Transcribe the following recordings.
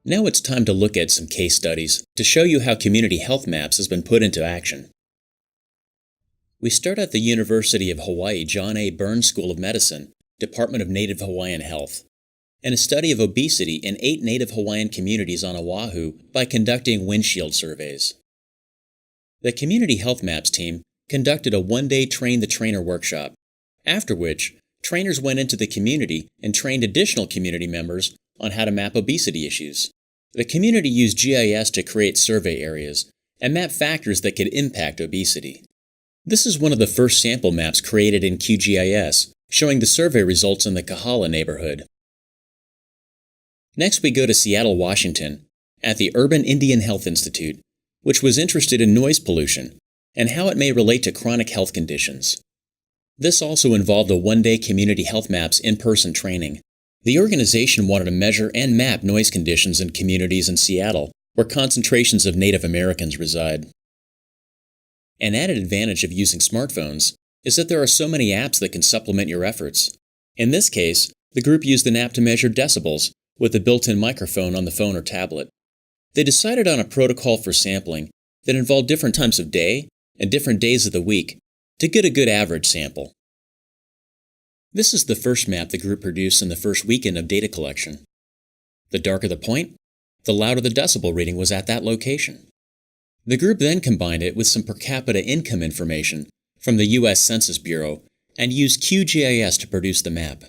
Now it's time to look at some case studies to show you how Community Health Maps has been put into action. We start at the University of Hawaii John A. Burns School of Medicine, Department of Native Hawaiian Health, and a study of obesity in 8 Native Hawaiian communities on Oahu by conducting windshield surveys. The Community Health Maps team conducted a one-day train-the-trainer workshop, after which trainers went into the community and trained additional community members on how to map obesity issues. The community used GIS to create survey areas and map factors that could impact obesity. This is one of the first sample maps created in QGIS, showing the survey results in the Kahala neighborhood. Next we go to Seattle, Washington, at the Urban Indian Health Institute, which was interested in noise pollution and how it may relate to chronic health conditions. This also involved a one-day Community Health Maps in-person training. The organization wanted to measure and map noise conditions in communities in Seattle, where concentrations of Native Americans reside. An added advantage of using smartphones is that there are so many apps that can supplement your efforts. In this case, the group used an app to measure decibels with a built-in microphone on the phone or tablet. They decided on a protocol for sampling that involved different times of day and different days of the week to get a good average sample. This is the first map the group produced in the first weekend of data collection. The darker the point, the louder the decibel reading was at that location. The group then combined it with some per capita income information from the U.S. Census Bureau and used QGIS to produce the map.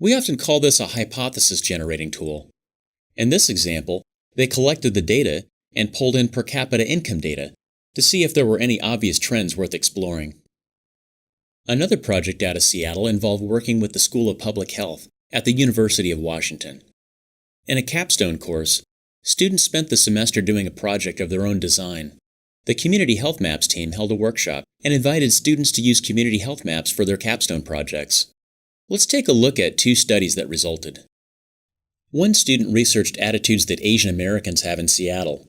We often call this a hypothesis generating tool. In this example, they collected the data and pulled in per capita income data to see if there were any obvious trends worth exploring. Another project out of Seattle involved working with the School of Public Health at the University of Washington. In a capstone course, students spent the semester doing a project of their own design. The Community Health Maps team held a workshop and invited students to use Community Health Maps for their capstone projects. Let's take a look at 2 studies that resulted. One student researched attitudes that Asian Americans have in Seattle.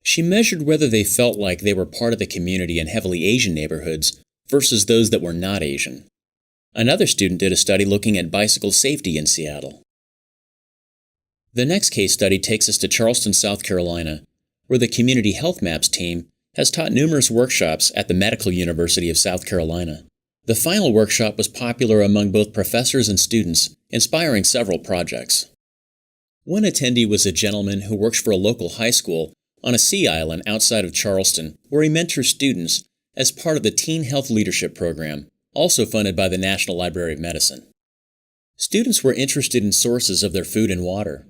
She measured whether they felt like they were part of the community in heavily Asian neighborhoods versus those that were not Asian. Another student did a study looking at bicycle safety in Seattle. The next case study takes us to Charleston, South Carolina, where the Community Health Maps team has taught numerous workshops at the Medical University of South Carolina. The final workshop was popular among both professors and students, inspiring several projects. One attendee was a gentleman who works for a local high school on a sea island outside of Charleston, where he mentors students as part of the Teen Health Leadership Program, also funded by the National Library of Medicine. Students were interested in sources of their food and water.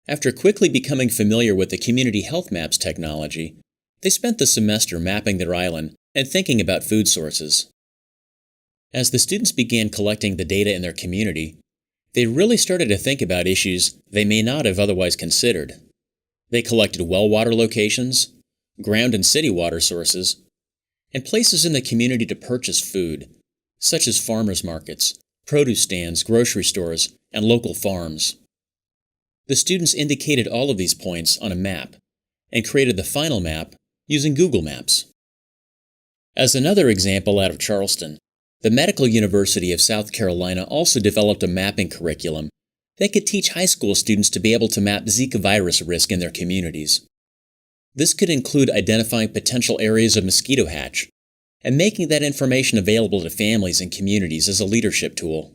After quickly becoming familiar with the Community Health Maps technology, they spent the semester mapping their island and thinking about food sources. As the students began collecting the data in their community, they really started to think about issues they may not have otherwise considered. They collected well water locations, ground and city water sources, and places in the community to purchase food, such as farmers markets, produce stands, grocery stores, and local farms. The students indicated all of these points on a map and created the final map using Google Maps. As another example out of Charleston, the Medical University of South Carolina also developed a mapping curriculum that could teach high school students to be able to map Zika virus risk in their communities. This could include identifying potential areas of mosquito hatch and making that information available to families and communities as a leadership tool.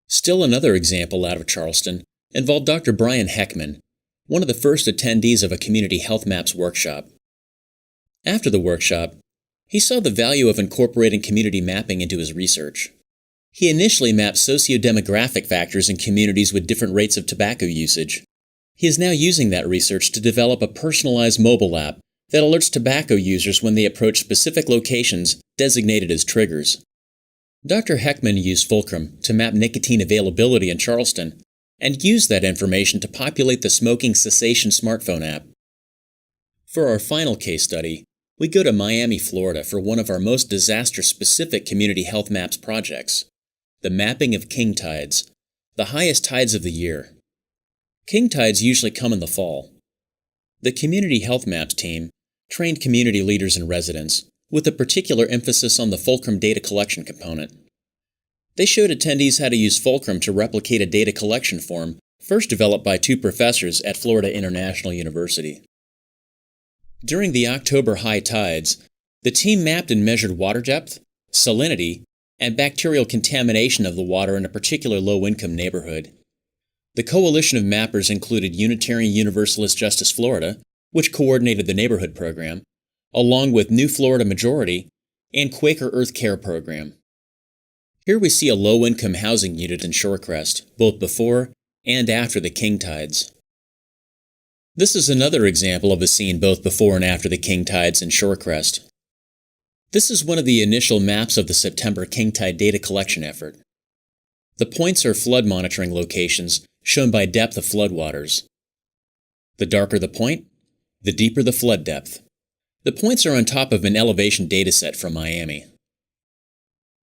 Still another example out of Charleston involved Dr. Brian Heckman, one of the first attendees of a Community Health Maps workshop. After the workshop, he saw the value of incorporating community mapping into his research. He initially mapped socio-demographic factors in communities with different rates of tobacco usage. He is now using that research to develop a personalized mobile app that alerts tobacco users when they approach specific locations designated as triggers. Dr. Heckman used Fulcrum to map nicotine availability in Charleston and used that information to populate the Smoking Cessation smartphone app. For our final case study, we go to Miami, Florida for one of our most disaster-specific Community Health Maps projects, the mapping of king tides, the highest tides of the year. King tides usually come in the fall. The Community Health Maps team trained community leaders and residents with a particular emphasis on the Fulcrum data collection component. They showed attendees how to use Fulcrum to replicate a data collection form first developed by two professors at Florida International University. During the October high tides, the team mapped and measured water depth, salinity, and bacterial contamination of the water in a particular low-income neighborhood. The coalition of mappers included Unitarian Universalist Justice Florida, which coordinated the neighborhood program, along with New Florida Majority and Quaker Earth Care program. Here we see a low-income housing unit in Shorecrest, both before and after the king tides. This is another example of a scene both before and after the king tides in Shorecrest. This is one of the initial maps of the September king tide data collection effort. The points are flood monitoring locations shown by depth of floodwaters. The darker the point, the deeper the flood depth. The points are on top of an elevation dataset from Miami.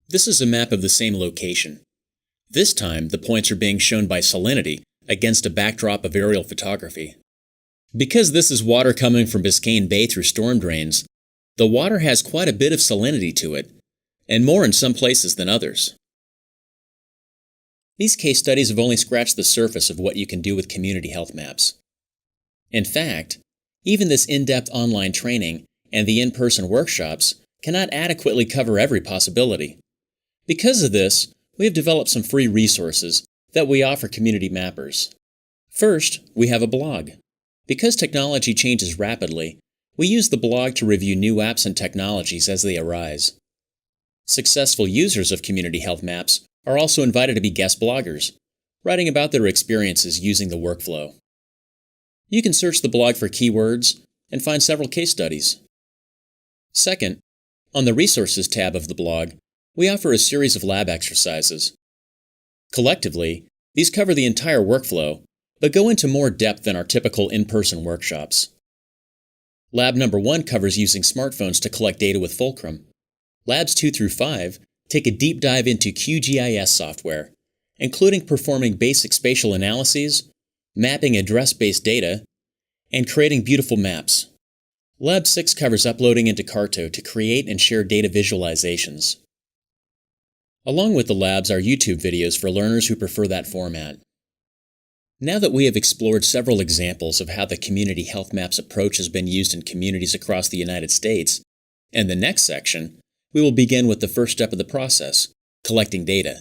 This is a map of the same location. This time, the points are being shown by salinity against a backdrop of aerial photography. Because this is water coming from Biscayne Bay through storm drains, the water has quite a bit of salinity to it, and more in some places than others. These case studies have only scratched the surface of what you can do with community health maps. In fact, even this in-depth online training and the in-person workshops cannot adequately cover every possibility. Because of this, we have developed some free resources that we offer community mappers. First, we have a blog. Because technology changes rapidly, we use the blog to review new apps and technologies as they arise. Successful users of community health maps are also invited to be guest bloggers, writing about their experiences using the workflow. You can search the blog for keywords and find several case studies. Second, on the Resources tab of the blog, we offer a series of lab exercises. Collectively, these cover the entire workflow, but go into more depth than our typical in-person workshops. Lab number 1 covers using smartphones to collect data with Fulcrum. Labs 2 through 5 take a deep dive into QGIS software, including performing basic spatial analyses, mapping address-based data, and creating beautiful maps. Lab 6 covers uploading into Carto to create and share data visualizations. Along with the labs are YouTube videos for learners who prefer that format. Now that we have explored several examples of how the Community Health Maps approach has been used in communities across the United States, in the next section, we will begin with the first step of the process, collecting data.